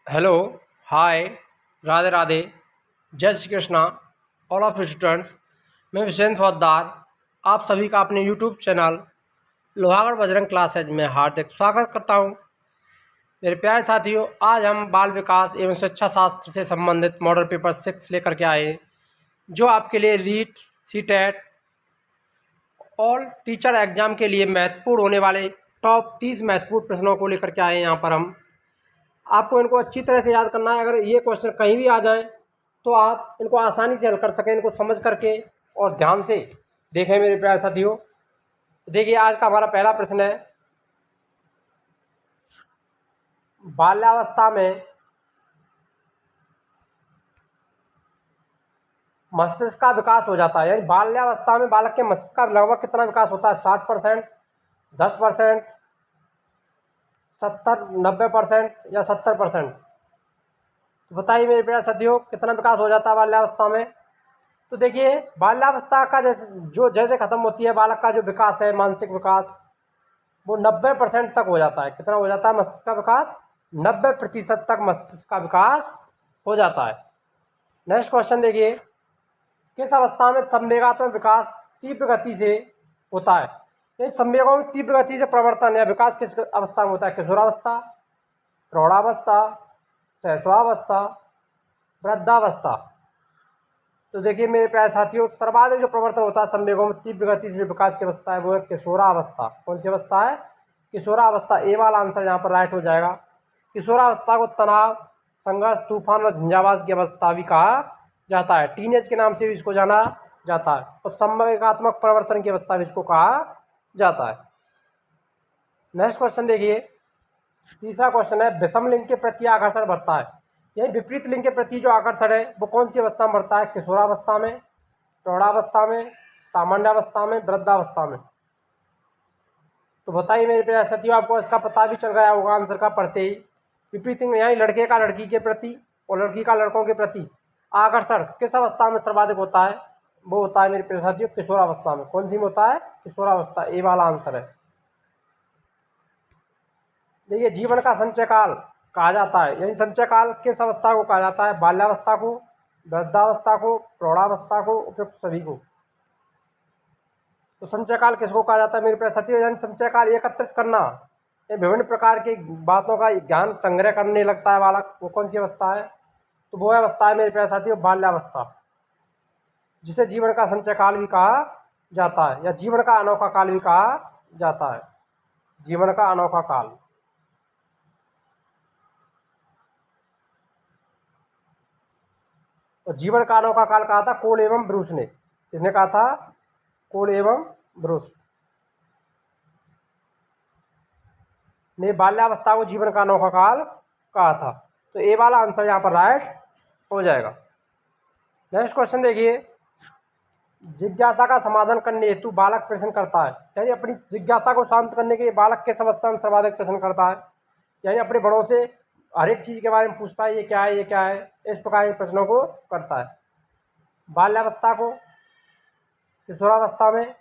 Hello, हाय, राधे राधे, जय Shri Krishna, all of students. मैं विशेंद्र फौजदार आप सभी का अपने YouTube channel Lohagarh Bajrang classes में हार्दिक स्वागत करता हूं। मेरे प्यारे साथियों, आज हम बाल विकास एवं शिक्षा शास्त्र से संबंधित मॉडल पेपर 6 लेकर के आए हैं, जो आपके लिए रीट, सीटेट और टीचर एग्जाम के लिए महत्वपूर्ण होने वाले टॉप 30 महत्वपूर्ण प्रश्नों को लेकर के आए हैं। यहाँ पर हम आपको इनको अच्छी तरह से याद करना है। अगर ये क्वेश्चन कहीं भी आ जाए तो आप इनको आसानी से हल कर सकें, इनको समझ करके और ध्यान से देखें मेरे प्यारे साथियों। देखिए, आज का हमारा पहला प्रश्न है, बाल्यावस्था में मस्तिष्क का विकास हो जाता है। यानी बाल्यावस्था में बालक के मस्तिष्क का लगभग कितना विकास होता है? 60%, 10%, 70, 90% या 70%? तो बताइए मेरे प्यारे साथियों, कितना विकास हो जाता है बाल्यावस्था में? तो देखिए, बाल्यावस्था का जैसे खत्म होती है बालक का जो विकास है, मानसिक विकास, वो 90% तक हो जाता है। कितना हो जाता है मस्तिष्क का विकास? 90% तक मस्तिष्क का विकास हो जाता है। नेक्स्ट क्वेश्चन देखिए, किस अवस्था में संवेगात्मक विकास तीव्र गति से होता है? ये संवेगों में तीव्र गति से प्रवर्तन या विकास किस अवस्था में होता है? किशोरावस्था, प्रौढ़ावस्था, शैशवावस्था, वृद्धावस्था? तो देखिए मेरे प्यारे साथियों, सर्वाधिक जो प्रवर्तन होता है संवेगों में तीव्र गति से विकास की अवस्था है वो है किशोरावस्था। कौन सी अवस्था है? किशोरावस्था। ए वाला आंसर यहाँ पर राइट हो जाएगा। किशोरावस्था को तनाव, संघर्ष, तूफान और झंझावात की अवस्था भी कहा जाता है। टीनेज के नाम से भी इसको जाना जाता है और संवेगात्मक परिवर्तन की अवस्था भी इसको कहा जाता है। नेक्स्ट क्वेश्चन देखिए, तीसरा क्वेश्चन है, विषम लिंग के प्रति आकर्षण बढ़ता है। यही विपरीत लिंग के प्रति जो आकर्षण है वो कौन सी अवस्था में बढ़ता है? किशोरावस्था में, प्रौढ़ावस्था में, सामान्यावस्था में, वृद्धावस्था में? तो बताइए मेरे प्यारे साथियों, आपको इसका पता भी चल गया होगा आंसर का पढ़ते ही। विपरीत लिंग यानी लड़के का लड़की के प्रति और लड़की का लड़कों के प्रति आकर्षण किस अवस्था में सर्वाधिक होता है? वो होता है मेरे प्यारे साथियों किशोरावस्था में। कौन सी में होता है? किशोरावस्था। ए वाला आंसर है। देखिए, जीवन का संचय काल कहा जाता है, यानी संचय काल किस अवस्था को कहा जाता है? बाल्यावस्था को, वृद्धावस्था को, प्रौढ़ावस्था को, उपयुक्त सभी को? तो संचय काल किसको कहा जाता है मेरे प्यारे साथियों? यानी संचय काल एकत्रित करना, ये विभिन्न प्रकार की बातों का ज्ञान संग्रह करने लगता है बालक, वो कौन सी अवस्था है? तो वो अवस्था है मेरे प्यारे साथियों बाल्यावस्था, जिसे जीवन का संचय काल भी कहा जाता है या जीवन का अनोखा काल भी कहा जाता है। जीवन का अनोखा काल। तो जीवन का अनोखा काल कहा था कोल एवं ब्रूस ने। किसने कहा था? कोल एवं ब्रूस ने बाल्यावस्था को जीवन का अनोखा काल कहा था। तो ए वाला आंसर यहाँ पर राइट हो जाएगा। नेक्स्ट क्वेश्चन देखिए, जिज्ञासा का समाधान करने हेतु बालक प्रश्न करता है। यानी अपनी जिज्ञासा को शांत करने के लिए बालक किस अवस्था में सर्वाधिक प्रश्न करता है? यानी अपने बड़ों से हर एक चीज के बारे में पूछता है, ये क्या है, ये क्या है, इस प्रकार के प्रश्नों को करता है। बाल्यावस्था को, किशोरावस्था में,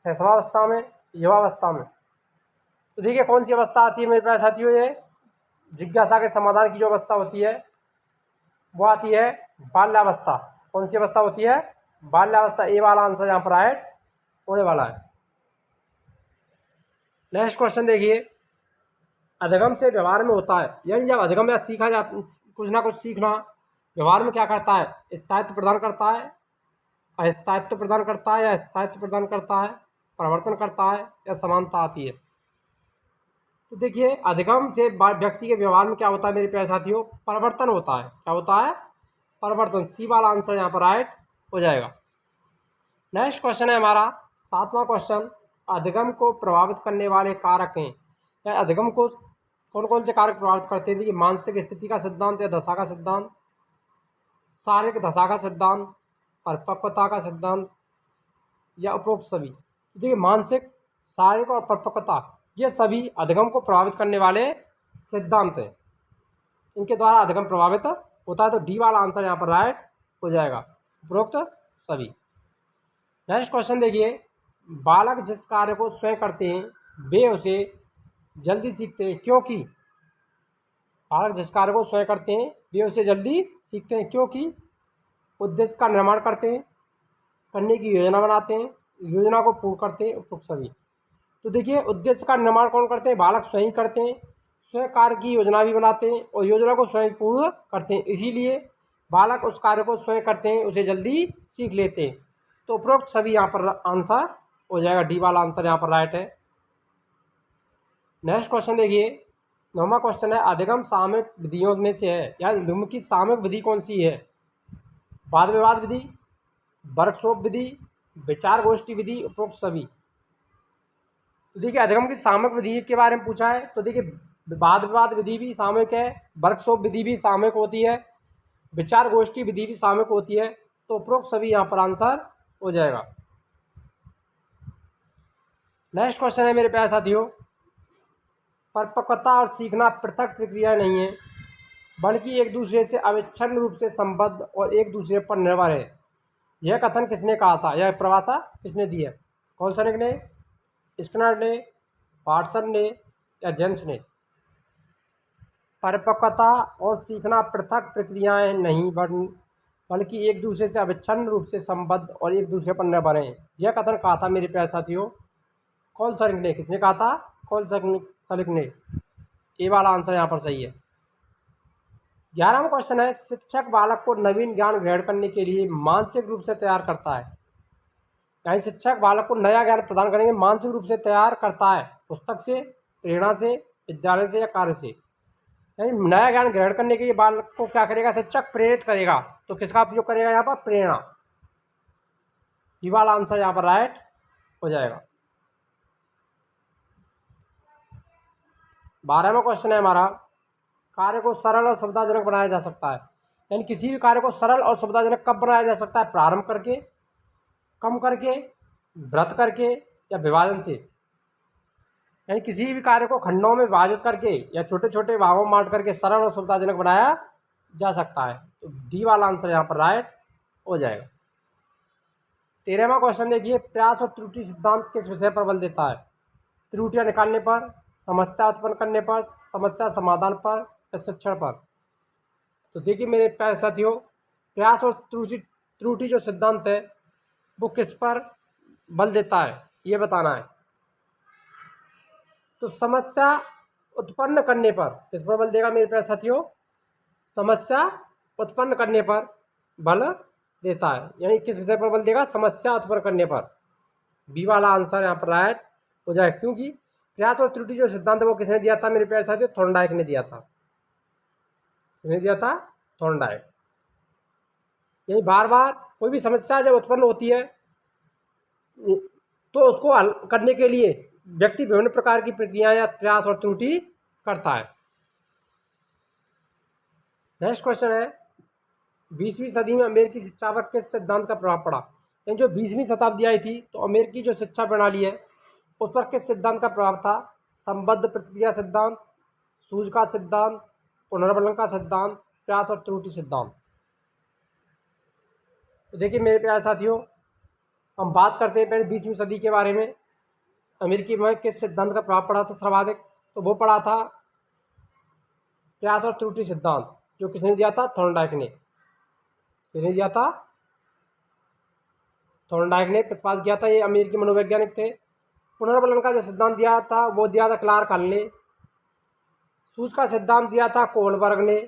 शैशवावस्था में, युवावस्था में? तो देखिए, कौन सी अवस्था आती है मेरे प्यारे साथियों? ये जिज्ञासा के समाधान की जो अवस्था होती है वो आती है बाल्यावस्था। कौन सी अवस्था होती है? बाल्यावस्था। ए वाला आंसर यहाँ पर राइट होने वाला है। नेक्स्ट क्वेश्चन देखिए, अधिगम से व्यवहार में होता है। यानी जब अधिगम या सीखा जा कुछ ना कुछ सीखना व्यवहार में क्या करता है? स्थायित्व प्रदान करता है, अस्थायित्व प्रदान करता है या स्थायित्व प्रदान करता है, परिवर्तन करता है या समानता आती है? तो देखिए, अधिगम से व्यक्ति के व्यवहार में क्या होता है मेरे प्यारे साथियों? परिवर्तन होता है। क्या होता है? परिवर्तन। सी वाला आंसर यहाँ पर राइट हो जाएगा। नेक्स्ट क्वेश्चन है हमारा 7वां क्वेश्चन, अधिगम को प्रभावित करने वाले कारक हैं। या अधिगम को कौन कौन से कारक प्रभावित करते हैं? देखिए, मानसिक स्थिति का सिद्धांत या दशा का सिद्धांत, शारीरिक दशा का सिद्धांत, परिपक्वता का सिद्धांत या उपरोक्त सभी? देखिए, मानसिक, शारीरिक और परिपक्वता ये सभी अधिगम को प्रभावित करने वाले सिद्धांत हैं। इनके द्वारा अधिगम प्रभावित होता है। तो डी वाला आंसर यहाँ पर राइट हो जाएगा, उपरोक्त सभी। नेक्स्ट क्वेश्चन देखिए, बालक जिस कार्य को स्वयं करते हैं वे उसे जल्दी सीखते हैं, क्योंकि बालक जिस कार्य को स्वयं करते हैं वे उसे जल्दी सीखते हैं, क्योंकि उद्देश्य का निर्माण करते हैं, करने की योजना बनाते हैं, योजना को पूर्ण करते हैं, उपरोक्त सभी। तो देखिए, उद्देश्य का निर्माण कौन करते हैं? बालक स्वयं करते हैं। स्वयं कार्य की योजना भी बनाते हैं और योजना को स्वयं पूर्ण करते हैं, इसीलिए बालक उस कार्य को स्वयं करते हैं, उसे जल्दी सीख लेते हैं। तो उपरोक्त सभी यहाँ पर आंसर हो जाएगा, डी वाला आंसर यहाँ पर राइट है। नेक्स्ट क्वेश्चन देखिए, 9वां क्वेश्चन है, अधिगम सामयिक विधियों में से है या निम्नलिखित सामयिक विधि कौन सी है? वाद विवाद विधि, वर्कशॉप विधि, विचार गोष्ठी विधि, उपरोक्त सभी। तो देखिए, अधिगम की सामयिक विधि के बारे में पूछा है, तो देखिए वाद विवाद विधि भी सामयिक है, वर्कशॉप विधि भी सामयिक होती है, विचार गोष्ठी विधि भी सामयिक होती है। तो उपरोक्त सभी यहाँ पर आंसर हो जाएगा। नेक्स्ट क्वेश्चन है मेरे प्यारे साथियों, परिपक्वता और सीखना पृथक प्रक्रिया नहीं है, बल्कि एक दूसरे से अविच्छिन्न रूप से संबद्ध और एक दूसरे पर निर्भर है। यह कथन किसने कहा था? यह परिभाषा किसने दी है? कॉल्सनिक ने, स्किनर ने, वाटसन ने या जेम्स ने? परिपक्वता और सीखना पृथक प्रक्रियाएं नहीं, बल्कि एक दूसरे से अविच्छिन्न रूप से संबद्ध और एक दूसरे पर निर्भर हैं। यह कथन कहा था मेरे प्यारे साथियों कॉल्सनिक ने। किसने कहा था? कॉल्सनिक ने। ये वाला आंसर यहाँ पर सही है। 11वां क्वेश्चन है, शिक्षक बालक को नवीन ज्ञान ग्रहण करने के लिए मानसिक रूप से तैयार करता है। यानी शिक्षक बालक को नया ज्ञान प्रदान करने के लिए मानसिक रूप से तैयार करता है, पुस्तक से, प्रेरणा से, विद्यालय से या कार्य से। यानी नया ज्ञान ग्रहण करने के लिए बालक को क्या करेगा? शिक्षक प्रेरित करेगा। तो किसका उपयोग करेगा यहाँ पर? प्रेरणा। ये वाला आंसर यहाँ पर राइट हो जाएगा। 12वां क्वेश्चन है हमारा, कार्य को सरल और सुविधाजनक बनाया जा सकता है। यानी किसी भी कार्य को सरल और सुविधाजनक कब बनाया जा सकता है? प्रारंभ करके, कम करके, व्रत करके या विभाजन से। यानी किसी भी कार्य को खंडों में विभाजित करके या छोटे छोटे भागों में बांट करके सरल और सुविधाजनक बनाया जा सकता है। तो डी वाला आंसर यहाँ पर राइट हो जाएगा। 13वां क्वेश्चन देखिए, प्रयास और त्रुटि सिद्धांत किस विषय पर बल देता है? त्रुटियां निकालने पर, समस्या उत्पन्न करने पर, समस्या समाधान पर या शिक्षण पर? तो देखिए मेरे प्यारे साथियों, प्रयास और त्रुटि जो सिद्धांत है वो किस पर बल देता है ये बताना है। तो समस्या उत्पन्न करने पर किस पर बल देगा मेरे प्यारे साथियों? समस्या उत्पन्न करने पर बल देता है। यानी किस विषय पर बल देगा? समस्या उत्पन्न करने पर। बी वाला आंसर यहाँ पर राइट हो जाए, क्योंकि प्रयास और त्रुटि जो सिद्धांत है वो किसने दिया था मेरे प्यारे साथियों? थॉर्नडाइक ने दिया था। किसने दिया था? थॉर्नडाइक। यही बार बार कोई भी समस्या जब उत्पन्न होती है तो उसको हल करने के लिए व्यक्ति विभिन्न प्रकार की प्रक्रियाएं या प्रयास और त्रुटि करता है। नेक्स्ट क्वेश्चन है, 20वीं सदी में अमेरिकी शिक्षा पर किस सिद्धांत का प्रभाव पड़ा? यानी जो 20वीं शताब्दी आई थी तो अमेरिकी जो शिक्षा प्रणाली है उस पर किस सिद्धांत का प्रभाव था? संबद्ध प्रतिक्रिया सिद्धांत, सूझ का सिद्धांत, पुनर्बलन का सिद्धांत, प्रयास और त्रुटि सिद्धांत। तो देखिए मेरे प्यारे साथियों, हम बात करते हैं पहले 20वीं सदी के बारे में। अमेरिकी में किस सिद्धांत का प्रभाव पड़ा था सर्वाधिक? तो वो पड़ा था प्रयास और त्रुटि सिद्धांत, जो किसने दिया था? थॉर्नडाइक ने। किसने दिया था? थॉर्नडाइक ने प्रतिपादित किया था। ये अमेरिकी मनोवैज्ञानिक थे। पुनर्बलन का जो सिद्धांत दिया था वो दिया था क्लार्क हल ने। सूझ का सिद्धांत दिया था कोहलबर्ग ने।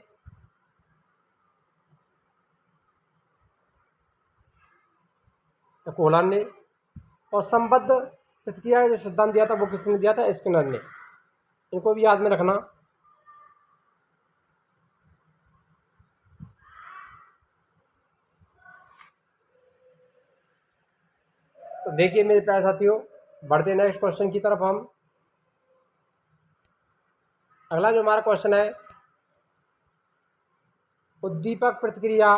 कोहलन ने। और संबद्ध प्रतिक्रिया का जो सिद्धांत दिया था वो किसने दिया था? स्किनर ने। इनको भी याद में रखना। तो देखिए मेरे प्यारे साथियों, बढ़ते नेक्स्ट क्वेश्चन की तरफ हम। अगला जो हमारा क्वेश्चन है, उद्दीपक प्रतिक्रिया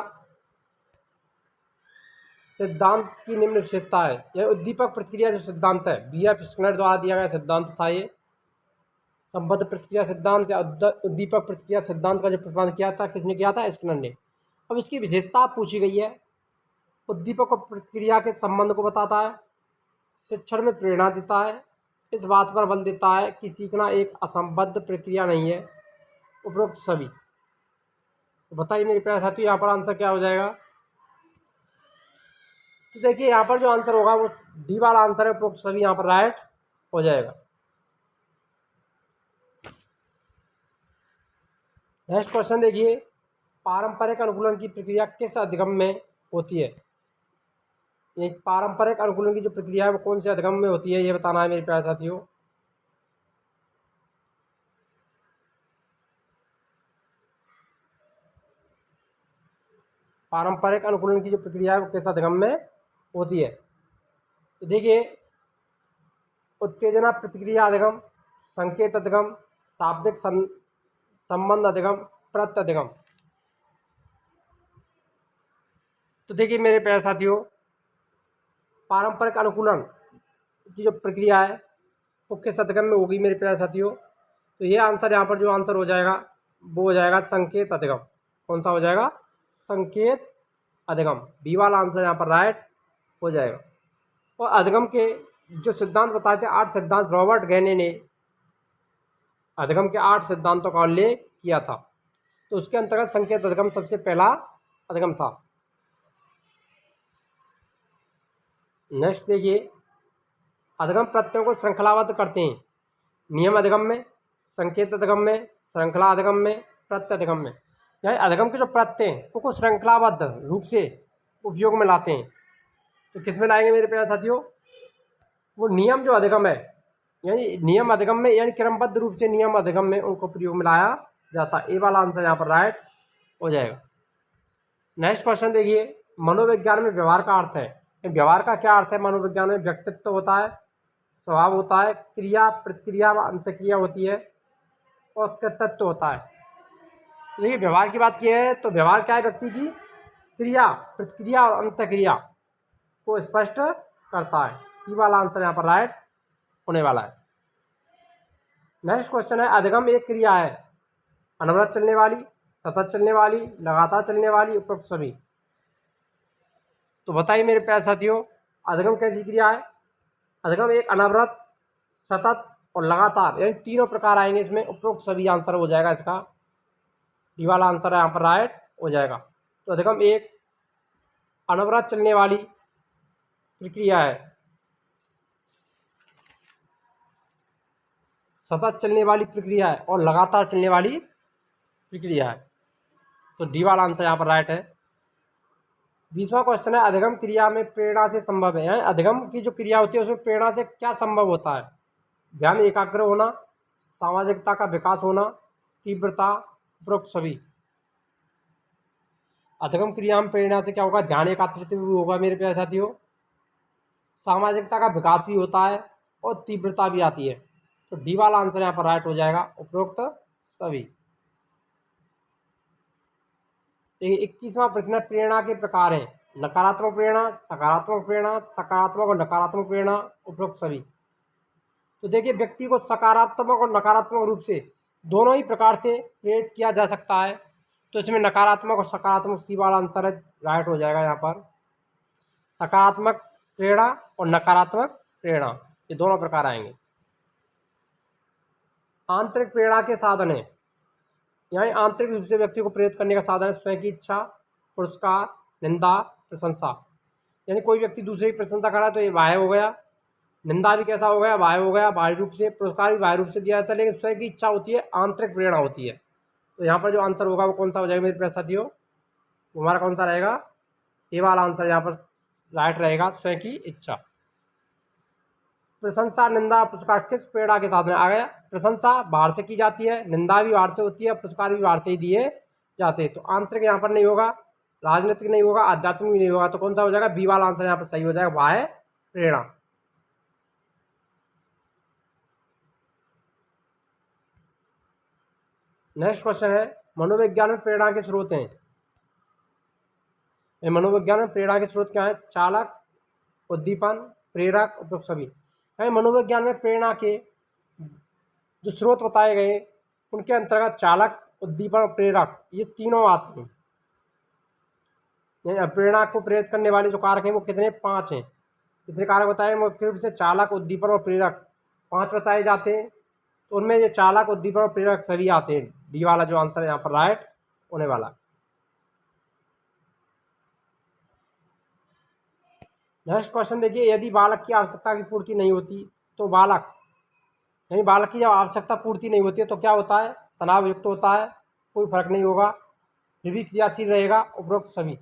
सिद्धांत की निम्न विशेषता है। यह उद्दीपक प्रतिक्रिया जो सिद्धांत है BF स्किनर द्वारा दिया गया सिद्धांत था। ये संबद्ध प्रतिक्रिया सिद्धांत या उद्दीपक प्रतिक्रिया सिद्धांत का जो प्रतिपादन किया था किसने किया था? स्किनर ने। अब इसकी विशेषता पूछी गई है। उद्दीपक और प्रतिक्रिया के संबंध को बताता है, शिक्षण में प्रेरणा देता है, इस बात पर बल देता है कि सीखना एक असंबद्ध प्रक्रिया नहीं है, उपरोक्त सभी। तो बताइए मेरे प्यारे साथियों यहाँ पर आंसर क्या हो जाएगा। तो देखिए यहाँ पर जो आंसर होगा वो डी वाला आंसर है, उपरोक्त सभी यहाँ पर राइट हो जाएगा। नेक्स्ट क्वेश्चन देखिए, पारंपरिक अनुकूलन की प्रक्रिया किस अधिगम में होती है। ये पारंपरिक अनुकूलन की जो प्रक्रिया है वो कौन से अधिगम में होती है, ये बताना है मेरे प्यारे साथियों। पारंपरिक अनुकूलन की जो प्रक्रिया है वो किस अधिगम में होती है। तो देखिए, उत्तेजना प्रतिक्रिया अधिगम, संकेत अधिगम, शाब्दिक संबंध अधिगम, प्रत्यय अधिगम। तो देखिए मेरे प्यारे साथियों, पारंपरिक अनुकूलन की जो प्रक्रिया है वो किस अधिगम में होगी मेरे प्यारे साथियों। तो ये आंसर यहाँ पर जो आंसर हो जाएगा वो हो जाएगा संकेत अधिगम। कौन सा हो जाएगा, संकेत अधिगम। बी वाला आंसर यहाँ पर राइट हो जाएगा। और अधिगम के जो सिद्धांत बताए थे, 8 सिद्धांत, रॉबर्ट गैने ने अधिगम के 8 सिद्धांतों का उल्लेख किया था। तो उसके अंतर्गत संकेत अधिगम सबसे पहला अधिगम था। नेक्स्ट देखिए, अधिगम प्रत्ययों को श्रृंखलाबद्ध करते हैं। नियम अधिगम में, संकेत अधिगम में, श्रृंखला अधिगम में, प्रत्यय अधिगम में। यानी अधिगम के जो प्रत्यय हैं उनको श्रृंखलाबद्ध रूप से उपयोग में लाते हैं। तो किस में लाएंगे मेरे प्यारे साथियों, वो नियम जो अधिगम है, यानी नियम अधिगम में, यानी क्रमबद्ध रूप से नियम अधिगम में उनको प्रयोग में लाया जाता है। ए वाला आंसर यहाँ पर राइट हो जाएगा। नेक्स्ट क्वेश्चन देखिए, मनोविज्ञान में व्यवहार का अर्थ है। व्यवहार का क्या अर्थ है मनोविज्ञान में। व्यक्तित्व होता है, स्वभाव होता है, क्रिया प्रतिक्रिया व अंतक्रिया होती है, और कृतत्व होता है। देखिए व्यवहार की बात की है तो व्यवहार क्या है, व्यक्ति की क्रिया प्रतिक्रिया और अंतक्रिया को स्पष्ट करता है। सी वाला आंसर यहाँ पर राइट होने वाला है। नेक्स्ट क्वेश्चन है, अधिगम एक क्रिया है, अनवरत चलने वाली, सतत चलने वाली, लगातार चलने वाली, उपरोक्त सभी। तो बताइए मेरे प्यारे साथियों, अधिगम कैसी क्रिया है। अधिगम एक अनवरत, सतत और लगातार, यानी तीनों प्रकार आएंगे इसमें। उपरोक्त सभी आंसर हो जाएगा इसका। डी वाला आंसर यहाँ पर राइट हो जाएगा। तो अधिगम एक अनवरत चलने वाली प्रक्रिया है, सतत चलने वाली प्रक्रिया है, और लगातार चलने वाली प्रक्रिया है। तो डी वाला आंसर यहाँ पर राइट है। 20वां क्वेश्चन है, अधिगम क्रिया में प्रेरणा से संभव है। यानी अधिगम की जो क्रिया होती है उसमें प्रेरणा से क्या संभव होता है। ध्यान एकाग्र होना, सामाजिकता का विकास होना, तीव्रता, उपरोक्त सभी। अधिगम क्रिया में प्रेरणा से क्या होगा, ध्यान एकाग्रता भी होगा मेरे प्यारे साथियों, सामाजिकता का विकास भी होता है, और तीव्रता भी आती है। तो डी वाला आंसर यहाँ पर राइट हो जाएगा, उपरोक्त सभी। 21वां प्रश्न है, प्रेरणा के प्रकार हैं। नकारात्मक प्रेरणा, सकारात्मक प्रेरणा, सकारात्मक और नकारात्मक प्रेरणा, उपरोक्त सभी। तो देखिए व्यक्ति को सकारात्मक और नकारात्मक रूप से दोनों ही प्रकार से प्रेरित किया जा सकता है। तो इसमें नकारात्मक और सकारात्मक, सी वाला आंसर है राइट हो जाएगा यहाँ पर। सकारात्मक प्रेरणा और नकारात्मक प्रेरणा, ये दोनों प्रकार आएंगे। आंतरिक प्रेरणा के साधन है, यानी आंतरिक रूप से व्यक्ति को प्रेरित करने का साधन है स्वयं की इच्छा, पुरस्कार, निंदा, प्रशंसा। यानी कोई व्यक्ति दूसरे की प्रशंसा करा तो ये बाह्य हो गया, निंदा भी कैसा हो गया, बाह्य हो गया, बाह्य रूप से। पुरस्कार भी बाह्य रूप से दिया जाता है, लेकिन स्वयं की इच्छा होती है, आंतरिक प्रेरणा होती है। तो यहाँ पर जो आंसर होगा वो कौन सा हो जाएगा मेरे प्यारे साथियों, वो हमारा कौन सा रहेगा, ये वाला आंसर यहाँ पर राइट रहेगा, स्वयं की इच्छा। प्रशंसा, निंदा, पुरस्कार किस प्रेरणा के साथ में आ गया। प्रशंसा बाहर से की जाती है, निंदा भी बाहर से होती है, पुरस्कार भी बाहर से ही दिए जाते हैं। तो आंतरिक यहाँ पर नहीं होगा, राजनीतिक नहीं होगा, आध्यात्मिक भी नहीं होगा। तो कौन सा हो जाएगा, बी वाला आंसर यहाँ पर सही हो जाएगा, बाह्य प्रेरणा। नेक्स्ट क्वेश्चन है, मनोविज्ञान में प्रेरणा के स्रोत हैं। मनोविज्ञान में प्रेरणा के स्रोत क्या है, चालक, उद्दीपन, प्रेरक, उपरोक्त सभी। यानी मनोविज्ञान में प्रेरणा के जो स्रोत बताए गए उनके अंतर्गत चालक, उद्दीपन और प्रेरक, ये तीनों आते हैं। यानी प्रेरणा को प्रेरित करने वाले जो कारक हैं वो कितने, 5 हैं। कितने कारक बताए, मुख्य रूप से चालक, उद्दीपन और प्रेरक 5 बताए जाते हैं। तो उनमें ये चालक, उद्दीपक और प्रेरक सभी आते हैं। डी वाला जो आंसर है यहाँ पर राइट होने वाला। नेक्स्ट क्वेश्चन देखिए, यदि बालक की आवश्यकता की पूर्ति नहीं होती तो बालक की जब आवश्यकता पूर्ति नहीं होती है तो क्या होता है? तनाव युक्त होता है, कोई फर्क नहीं होगा, फिर भी क्रियाशील रहेगा, उपरोक्त सभी।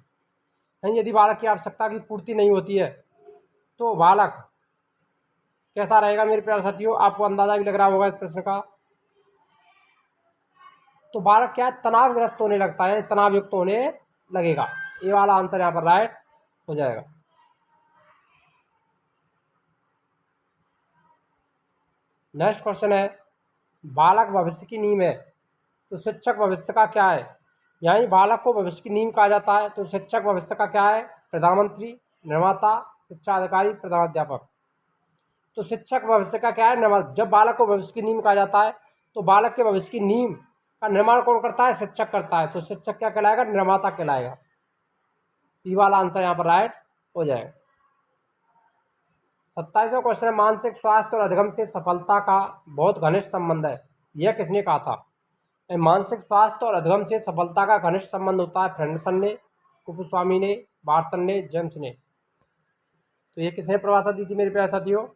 यदि बालक की आवश्यकता की पूर्ति नहीं होती है तो बालक कैसा रहेगा मेरे प्यारे साथियों? आपको अंदाजा भी लग रहा होगा इस प्रश्न का। तो बालक क्या है? तनावग्रस्त होने लगता है, तनाव युक्त होने लगेगा। ये वाला आंसर यहाँ पर राइट हो जाएगा। नेक्स्ट क्वेश्चन है, बालक भविष्य की नींव है तो शिक्षक भविष्य का क्या है? यानी बालक को भविष्य की नींव कहा जाता है तो शिक्षक भविष्य का क्या है? प्रधानमंत्री, निर्माता, शिक्षा अधिकारी, प्रधानाध्यापक। तो शिक्षक भविष्य का क्या है? जब बालक को भविष्य की नींव कहा जाता है तो बालक के भविष्य की नींव का निर्माण कौन करता है? शिक्षक करता है। तो शिक्षक क्या कहलाएगा? निर्माता कहलाएगा। ई वाला आंसर यहाँ पर राइट हो जाएगा। 27वां क्वेश्चन है, मानसिक स्वास्थ्य और अधिगम से सफलता का बहुत घनिष्ठ संबंध है, यह किसने कहा था? मानसिक स्वास्थ्य और अधिगम से सफलता का घनिष्ठ संबंध होता है फ्रेंडसन ने, कुपुस्वामी ने, बार्सन ने, जेम्स ने। तो ये किसने परिभाषा दी थी मेरे प्यारे साथियों?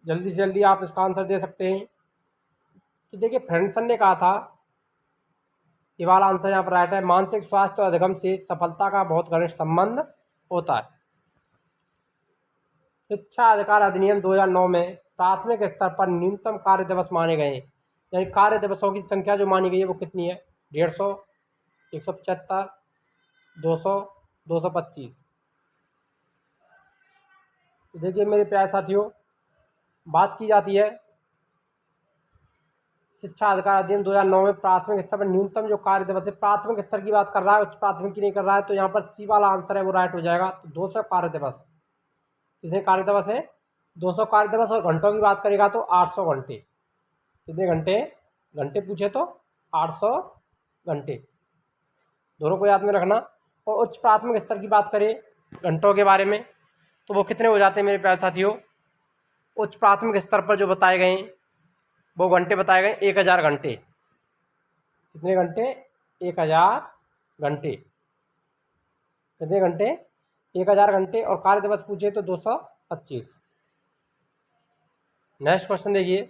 जल्दी से जल्दी आप इसका आंसर दे सकते हैं। तो देखिए, फ्रेंडसन ने कहा था। ये वाला आंसर यहाँ पर राइट है। मानसिक स्वास्थ्य और अधिगम से सफलता का बहुत घनिष्ठ संबंध होता है। शिक्षा अधिकार अधिनियम 2009 में प्राथमिक स्तर पर न्यूनतम कार्य दिवस माने गए हैं, यानी कार्य दिवसों की संख्या जो मानी गई है वो कितनी है? 150, 175, 200, 225। देखिए मेरे प्यारे साथियों, बात की जाती है शिक्षा अधिकार अधिनियम 2009 में प्राथमिक स्तर पर न्यूनतम जो कार्य दिवस है, प्राथमिक स्तर की बात कर रहा है, उच्च प्राथमिक की नहीं कर रहा है। तो यहाँ पर सी वाला आंसर है वो राइट हो जाएगा। तो 200 कार्य दिवस, कितने कार्य दिवस है? 200 कार्य दिवस। और घंटों की बात करेगा तो 800 घंटे। कितने घंटे? घंटे पूछे तो 800 घंटे, दोनों को याद में रखना। और उच्च प्राथमिक स्तर की बात करें घंटों के बारे में तो वो कितने हो जाते हैं मेरे प्यारे साथियों? उच्च प्राथमिक स्तर पर जो बताए गए वो घंटे बताए गए 1000 घंटे। कितने घंटे? 1000 घंटे। कितने घंटे? 1000 घंटे। और कार्य दिवस पूछे तो 225। नेक्स्ट क्वेश्चन देखिए,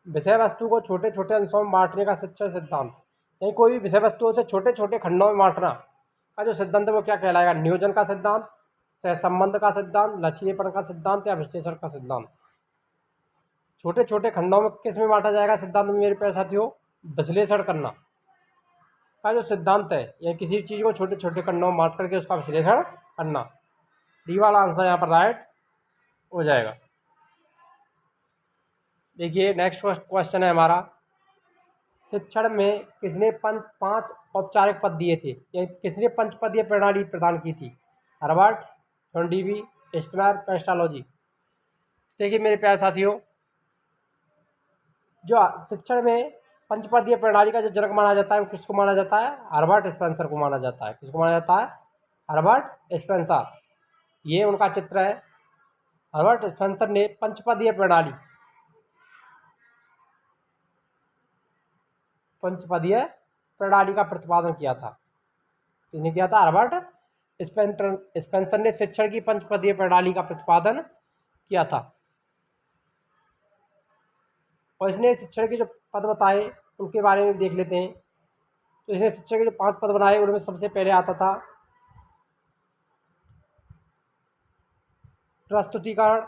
विषय वस्तु को छोटे छोटे अंशों में बांटने का शिक्षण सिद्धांत, यानी कोई भी विषय वस्तुओं से छोटे छोटे खंडों में बांटना का जो सिद्धांत है वो क्या कहलाएगा? नियोजन का सिद्धांत, सहसंबंध का सिद्धांत, लचीलेपन का सिद्धांत या विश्लेषण का सिद्धांत। छोटे छोटे खंडों में किस में बांटा जाएगा सिद्धांत में मेरे प्यारे साथियों? विश्लेषण करना का जो सिद्धांत है, या किसी चीज़ को छोटे छोटे खंडों में बांट करके उसका विश्लेषण करना। डी वाला आंसर यहाँ पर राइट हो जाएगा। देखिए नेक्स्ट क्वेश्चन है हमारा, शिक्षण में किसने 5 औपचारिक पद दिए थे, यानी किसने पंचपदीय प्रणाली प्रदान की थी? Herbart, John Dewey, Skinner, Pestalozzi. देखिए मेरे प्यारे साथियों, जो शिक्षण में पंचपदीय प्रणाली का जो जनक माना जाता है वो किसको माना जाता है? हर्बर्ट स्पेंसर को माना जाता है। किसको माना जाता है? Herbert Spencer. ये उनका चित्र है। हर्बर्ट स्पेंसर ने पंचपदीय प्रणाली का प्रतिपादन किया था। किसने किया था? हर्बर्ट स्पेंसर ने शिक्षण की पंचपदीय प्रणाली का प्रतिपादन किया था। और इसने शिक्षण के जो पद बताए उनके बारे में देख लेते हैं। तो इसने शिक्षण के जो 5 पद बनाए उनमें सबसे पहले आता था प्रस्तुतिकरण,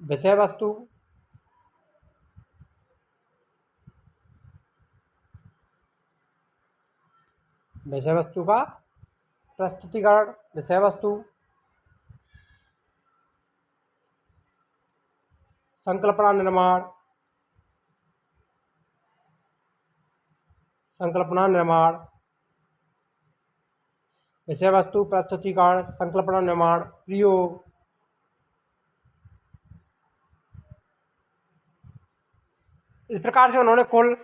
विषय वस्तु, विषय वस्तु का प्रस्तुतिकरण, विषय वस्तु, संकल्पना निर्माण, विषय वस्तु, प्रस्तुतिकरण, संकल्पना निर्माण, प्रयोग। इस प्रकार से उन्होंने कुल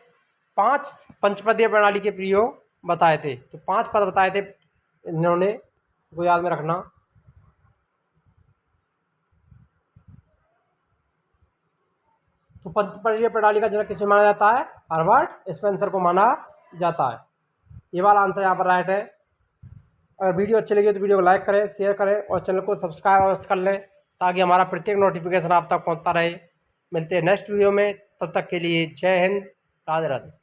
5 पंचपदीय प्रणाली के प्रयोग बताए थे। तो 5 पद बताए थे इन्होंने। को याद में रखना। तो पंचपर्णीय प्रणाली का जनक किसे माना जाता है? हर्बर्ट स्पेंसर को माना जाता है। ये वाला आंसर यहाँ पर राइट है। अगर वीडियो अच्छी लगी तो वीडियो को लाइक करें, शेयर करें और चैनल को सब्सक्राइब अवश्य कर लें ताकि हमारा प्रत्येक नोटिफिकेशन आप तक पहुँचता रहे। मिलते हैं नेक्स्ट वीडियो में, तब तक के लिए जय हिंद, राधे राधे।